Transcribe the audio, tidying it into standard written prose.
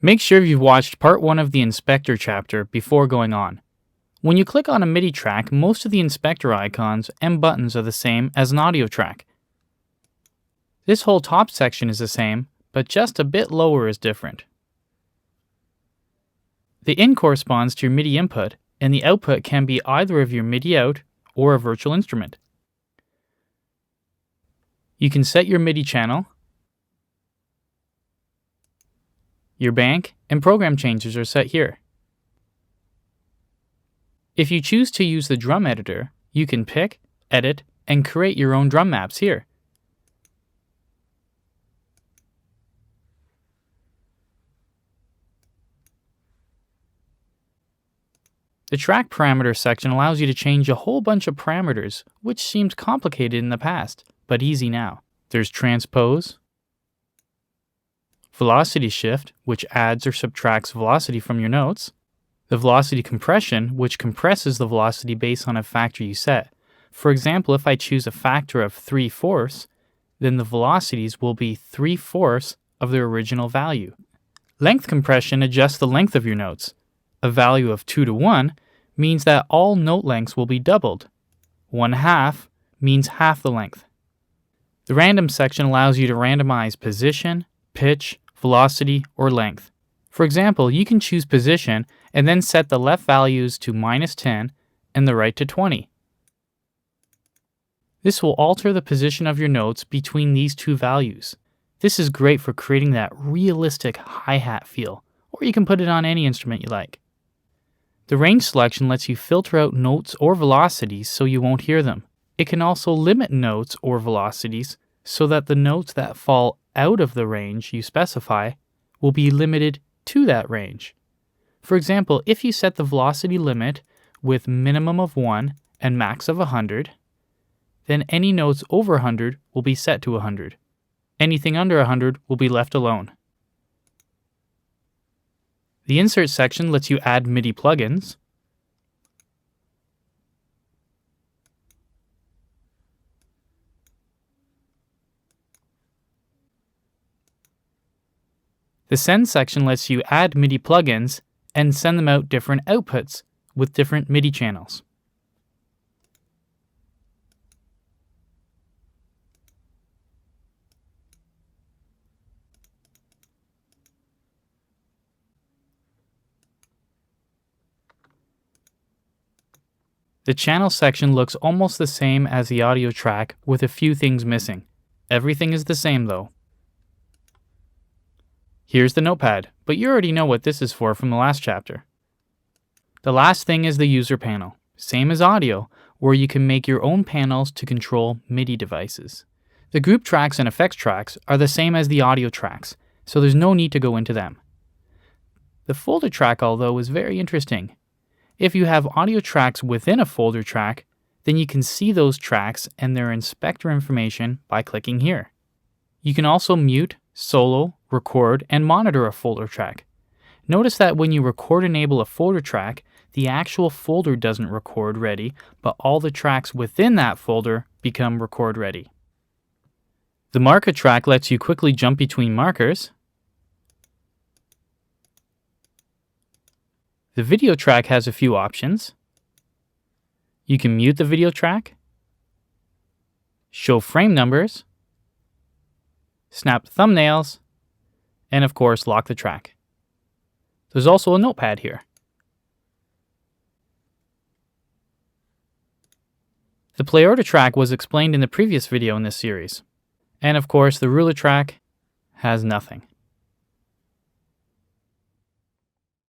Make sure you've watched part 1 of the inspector chapter before going on. When you click on a MIDI track, most of the inspector icons and buttons are the same as an audio track. This whole top section is the same, but just a bit lower is different. The in corresponds to your MIDI input, and the output can be either of your MIDI out or a virtual instrument. You can set your MIDI channel. Your bank and program changes are set here. If you choose to use the drum editor, you can pick, edit, and create your own drum maps here. The track parameter section allows you to change a whole bunch of parameters, which seemed complicated in the past, but easy now. There's transpose, velocity shift, which adds or subtracts velocity from your notes, the velocity compression, which compresses the velocity based on a factor you set. For example, if I choose a factor of 3/4, then the velocities will be 3/4 of their original value. Length compression adjusts the length of your notes. A value of 2:1 means that all note lengths will be doubled. 1/2 means half the length. The random section allows you to randomize position, pitch, velocity, or length. For example, you can choose position and then set the left values to -10 and the right to 20. This will alter the position of your notes between these two values. This is great for creating that realistic hi-hat feel, or you can put it on any instrument you like. The range selection lets you filter out notes or velocities so you won't hear them. It can also limit notes or velocities so that the notes that fall out of the range you specify will be limited to that range. For example, if you set the velocity limit with minimum of 1 and max of 100, then any notes over 100 will be set to 100. Anything under 100 will be left alone. The insert section lets you add MIDI plugins. The send section lets you add MIDI plugins and send them out different outputs with different MIDI channels. The channel section looks almost the same as the audio track with a few things missing. Everything is the same though. Here's the notepad, but you already know what this is for from the last chapter. The last thing is the user panel, same as audio, where you can make your own panels to control MIDI devices. The group tracks and effects tracks are the same as the audio tracks, so there's no need to go into them. The folder track, although, is very interesting. If you have audio tracks within a folder track, then you can see those tracks and their inspector information by clicking here. You can also mute, solo, record, and monitor a folder track. Notice that when you record enable a folder track, the actual folder doesn't record ready, but all the tracks within that folder become record ready. The marker track lets you quickly jump between markers. The video track has a few options. You can mute the video track, show frame numbers, snap the thumbnails, and of course lock the track. There's also a notepad here. The play order track was explained in the previous video in this series. And of course the ruler track has nothing.